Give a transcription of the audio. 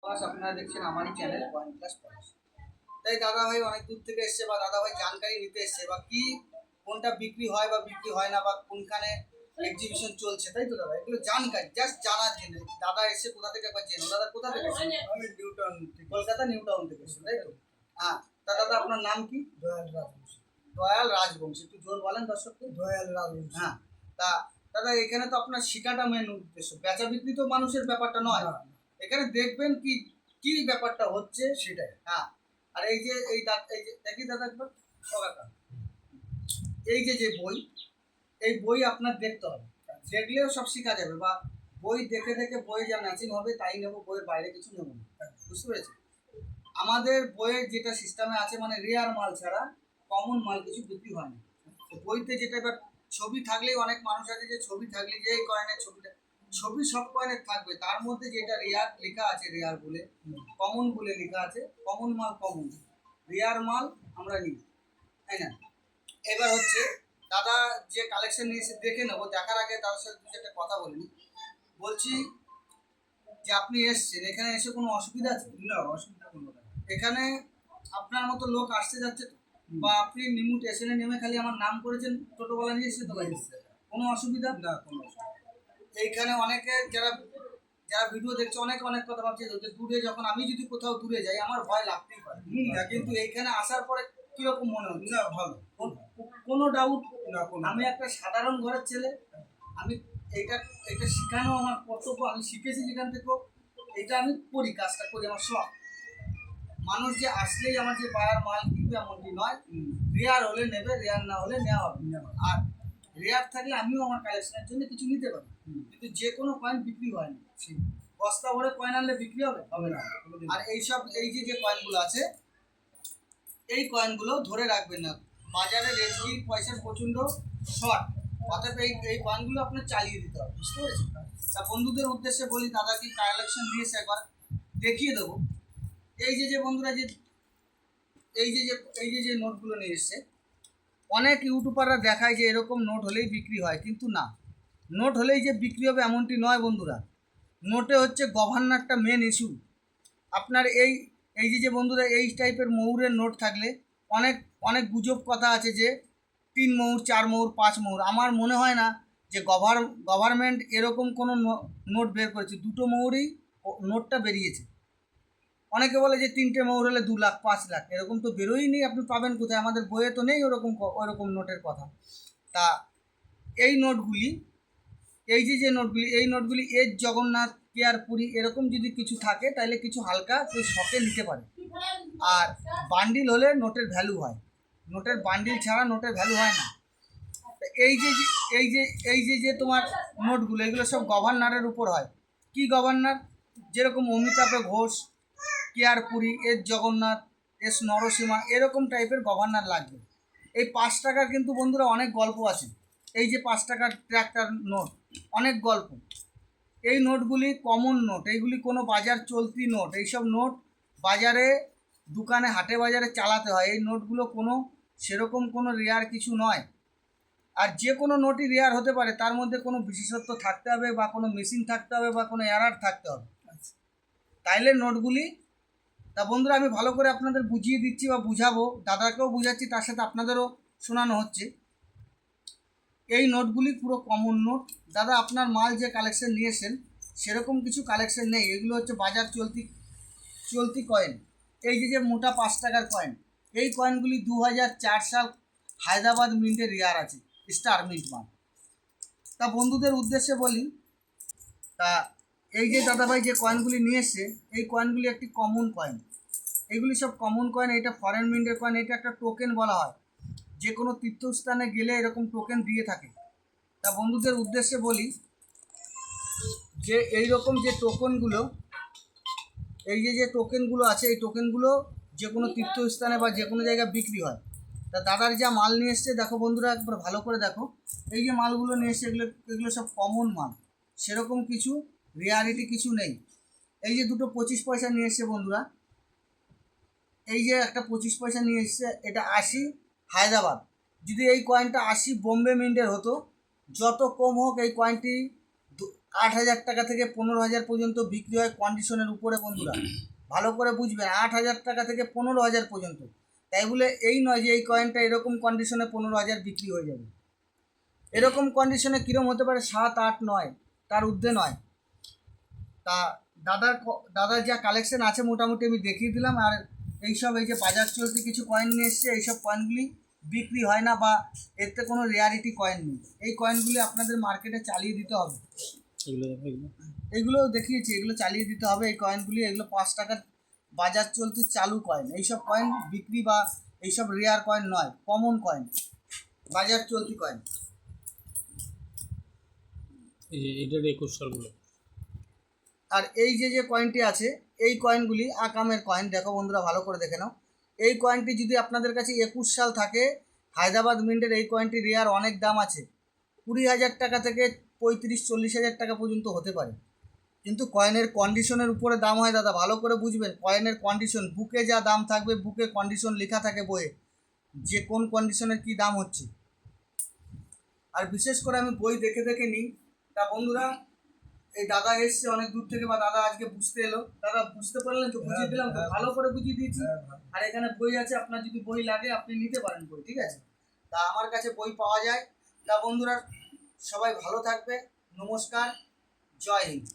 আপনারা দেখছেন আমারই চ্যানেল ওয়ান ক্লাস পয়েন্ট। তাই দাদা ভাই অনেক দূর থেকে এসছে বা দাদা ভাই জানকারি নিতে এসছে বা কি কোনটা বিক্রি হয় বা বিক্রি হয় না বা কোনখানে এক্সিবিশন চলছে, তাই তো দাদা এগুলো জানকারি জাস্ট জানার জন্য দাদা এসে কোথা থেকে একবার জেনে। দাদা কোথা থেকে এসেছেন? আমি নিউটন থেকে। কলকাতা নিউ টাউন থেকে এসেছেন, তাই তো? হ্যাঁ, তা দাদা আপনার নাম কি? দয়াল রাজবংশী। দয়াল রাজবংশী, একটু জোর বলেন দর্শককে। দয়াল রাজবংশী। হ্যাঁ, তা দাদা এখানে তো আপনার শিকাটা মেন উদ্দেশ্য, বেচা বিক্রি তো মানুষের ব্যাপারটা নয়। না, এখানে দেখবেন কি কি ব্যাপারটা হচ্ছে সেটাই। হ্যাঁ। আর এই যে এই এই যে দেখি দাদা একবার কাকা, এই যে যে বই, এই বই আপনার দেখতে হবে, দেখলেও সব শেখা যাবে বা বই দেখে দেখে বই যা ম্যাচিং হবে তাই নেবো, বইয়ের বাইরে কিছু নেবো না। বুঝতে পেরেছি? আমাদের বইয়ের যেটা সিস্টেমে আছে মানে রেয়ার মাল ছাড়া কমন মাল কিছু বিক্রি হয় না। তো বইতে যেটা এবার ছবি থাকলেই অনেক মানুষ আছে যে ছবি থাকলে যে এই কয়েনের ছবিটা, ছবি সব কয়েনের থাকবে, তার মধ্যে যেটা রেয়ার লেখা আছে রেয়ার বলে, কমন বলে লেখা আছে, কমন মাল কমন, রেয়ার মাল আমরা নিই, তাই না? এবার হচ্ছে দাদা যে কালেকশন নিয়ে এসে দেখে নেবো, দেখার আগে তার সাথে দু চারটা কথা বলিনি। বলছি যে আপনি এসছেন, এখানে এসে কোনো অসুবিধা আছে? না, অসুবিধা কোনো না। এখানে আপনার মতো লোক আসতে যাচ্ছে তো, বা আপনি নিমু স্টেশনে নেমে খালি আমার নাম করেছেন, টোটোওয়ালা নিয়ে এসে তো গাড়ি, কোনো অসুবিধা না, কোনো অসুবিধা। এইখানে অনেকে যারা যারা ভিডিও দেখছে অনেকে অনেক কথা ভাবছে যে দূরে, যখন আমি যদি কোথাও দূরে যাই আমার ভয় লাগতেই পারে, কিন্তু এইখানে আসার পরে কিরকম মনে হচ্ছে? না, ভালো। কোনো ডাউট না, কোনো আমি একটা সাধারণ ঘরের ছেলে, আমি এইটা এটা শেখানো আমার কর্তব্য, আমি শিখেছি যেখান থেকেও, এটা আমি করি, কাজটা করি আমার শখ। মানুষ যে আসলেই আমার যে বায়ার মাল কিনবে এমনটি নয়, রেয়ার হলে নেবে, রেয়ার না হলে নেওয়া হবে। আর রেয়ার থাকলে আমিও আমার কালেকশনের জন্য কিছু নিতে পারি, কিন্তু যে কোনো কয়েন বিক্রি হয় না। বস্তা ভরে কয়েন আনলে বিক্রি হবে হবে না। আর এইসব এই যে যে কয়েনগুলো আছে, এই কয়েনগুলো ধরে রাখবেন না, বাজারে রেটকি পয়সার প্রচণ্ড শর্ট, অতএব এই এই কয়েনগুলো আপনার চালিয়ে দিতে হবে। বুঝতে পেরেছেন? তা বন্ধুদের উদ্দেশ্যে বলি, দাদা কি কালেকশন দিয়েছে একবার দেখিয়ে দেবো। এই যে যে বন্ধুরা যে এই যে যে এই যে যে নোটগুলো নিয়ে এসছে, অনেক ইউটিউবাররা দেখায় যে এরকম নোট হলেই বিক্রি হয়, কিন্তু না, নোট হলেই যে বিক্রি হবে এমনটি নয় বন্ধুরা। নোটে হচ্ছে গভর্নরটা মেন ইস্যু। আপনার এই এই যে যে বন্ধুরা এই টাইপের ময়ূরের নোট থাকলে অনেক অনেক গুজব কথা আছে যে 3 ময়ূর 4 ময়ূর 5 ময়ূর। আমার মনে হয় না যে গভর্নমেন্ট এরকম কোনো নোট বের করেছে, 2টো ময়ূরই নোটটা বেরিয়েছে। অনেকে বলে যে 3টে ময়ূর হলে 2 লাখ 5 লাখ, এরকম তো বেরোয়নি, আপনি পাবেন কোথায়? আমাদের বইয়ে তো নেই ওরকম ওরকম নোটের কথা। তা এই নোটগুলি, এই যে যে নোটগুলি, এই নোটগুলি এর জগন্নাথ কেয়ার পুরী এরকম যদি কিছু থাকে তাহলে কিছু হালকা কেউ শখে নিতে পারে। আর বান্ডিল হলে নোটের ভ্যালু হয়, নোটের বান্ডিল ছাড়া নোটের ভ্যালু হয় না। এই যে এই যে এই যে যে তোমার নোটগুলো, এগুলো সব গভর্নরের উপর হয়। কি গভর্নর? যেরকম Amitabh Ghosh, care Puri, S Jagannath, S Narasimha, এরকম টাইপের গভর্নর লাগবে। এই 5 টাকার কিন্তু বন্ধুরা অনেক গল্প আছে। এই যে 5 টাকার ট্র্যাক্টর নোট, অনেক গল্প। এই নোটগুলি কমন নোট, এইগুলি কোনো বাজার চলতি নোট, এইসব নোট বাজারে দোকানে হাটে বাজারে চালাতে হয়। এই নোটগুলো কোনো সেরকম কোনো রেয়ার কিছু নয়। আর যে কোনো নোটই রেয়ার হতে পারে, তার মধ্যে কোনো বিশেষত্ব থাকতে হবে বা কোনো মেশিন থাকতে হবে বা কোনো এরার থাকতে হবে, তাইলে নোটগুলি। তা বন্ধুরা আমি ভালো করে আপনাদের বুঝিয়ে দিচ্ছি বা বুঝাবো, দাদাকেও বুঝাচ্ছি, তার সাথে আপনাদেরও শোনানো হচ্ছে। এই নোটগুলি পুরো কমন নোট। দাদা আপনার মাল যে কালেকশন নিয়েছেন সেরকম কিছু কালেকশন নেই, এগুলো হচ্ছে বাজার চলতি চলতি কয়েন। এই যে যে মোটা 5 টাকার কয়েন, এই কয়েনগুলি 2004 সাল হায়দ্রাবাদ মিন্টে রেয়ার আছে, স্টার মিন্ট মাল। তা বন্ধুদের উদ্দেশ্যে বলি, তা এই যে দাদাভাই যে কয়েনগুলি নিয়ে এসছে, এই কয়েনগুলি একটি কমন কয়েন, এগুলি সব কমন কয়েন। এটা ফরেন মিন্টের কয়েন, এটা একটা টোকেন বলা হয়, যে কোনো তীর্থস্থানে গেলে এরকম টোকেন দিয়ে থাকে। তা বন্ধুদের উদ্দেশ্যে বলি যে এই রকম যে টোকেনগুলো, এই যে যে টোকেনগুলো আছে, এই টোকেনগুলো যে কোনো তীর্থস্থানে বা যে কোনো জায়গায় বিক্রি হয়। তা দাদার যা মাল নিয়ে এসছে দেখো বন্ধুরা, একবার ভালো করে দেখো। এই যে মালগুলো নিয়ে এসছে, এগুলো এগুলো সব কমন মাল, সেরকম কিছু রিয়ালিটি কিছু নেই। এই যে দুটো 25 পয়সা নিয়ে এসছে বন্ধুরা, এই যে একটা 25 পয়সা নিয়ে এসছে, এটা 80 হায়দ্রাবাদ। যদি এই কয়েনটা 80 বোম্বে মিন্টের হতো, যত কম হোক এই কয়েনটি 8,000 টাকা থেকে 15,000 পর্যন্ত বিক্রি হয় কন্ডিশনের উপরে বন্ধুরা, ভালো করে বুঝবেন। 8,000 টাকা থেকে 15,000 পর্যন্ত। তাই বলে এই নয় যে এই কয়েনটা এরকম কন্ডিশনে 15,000 বিক্রি হয়ে যাবে। এরকম কন্ডিশনে কীরকম হতে পারে 7, 8, 9, তার ঊর্ধ্বে নয়। তা দাদার যা কালেকশন আছে মোটামুটি আমি দেখিয়ে দিলাম। আর এইসব এই যে বাজার চলতি কিছু কয়েন নিয়ে এসছে, এইসব কয়েনগুলি বিক্রি হয় না বা এতে কোনো রেয়ারিটি কয়েন নেই। এই কয়েনগুলি আপনাদের মার্কেটে চালিয়ে দিতে হবে। এগুলো দেখিয়েছি, এগুলো চালিয়ে দিতে হবে এই কয়েনগুলি। এগুলো 5 টাকার বাজার চলতি চালু কয়েন। এইসব কয়েন বিক্রি বা এইসব রেয়ার কয়েন নয়, কমন কয়েন, বাজার চলতি কয়েন। এটার 21 সালগুলো। আর এই যে কয়েনটি আছে, এই কয়েনগুলি আকামের কয়েন। দেখো বন্ধুরা, ভালো করে দেখে নাও। এই কয়েনটি যদি আপনাদের কাছে 21 সাল থাকে, হায়দ্রাবাদ মিন্টের এই কয়েনটি রেয়ার অনেক দাম আছে। 20,000 টাকা থেকে 35-40,000 টাকা পর্যন্ত হতে পারে। কিন্তু কয়েনের কন্ডিশনের উপরে দাম হয় দাদা, ভালো করে বুঝবেন। কয়েনের কন্ডিশন, বুকে যা দাম থাকবে, বুকে কন্ডিশন লেখা থাকে বইয়ে, যে কোন কন্ডিশনের কী দাম হচ্ছে। আর বিশেষ করে আমি বই দেখে দেখে নিই। তা বন্ধুরা, এই দাদা এসছে অনেক দূর থেকে, বা দাদা আজকে বুঝতে এলো। দাদা বুঝতে পারলেন তো? বুঝিয়ে দিলাম তো? ভালো করে বুঝিয়ে দিয়েছি। আর এখানে বই আছে, আপনার যদি বই লাগে আপনি নিতে পারেন বই, ঠিক আছে? তা আমার কাছে বই পাওয়া যায়। তা বন্ধুরা, সবাই ভালো থাকবে। নমস্কার, জয় হিন্দ।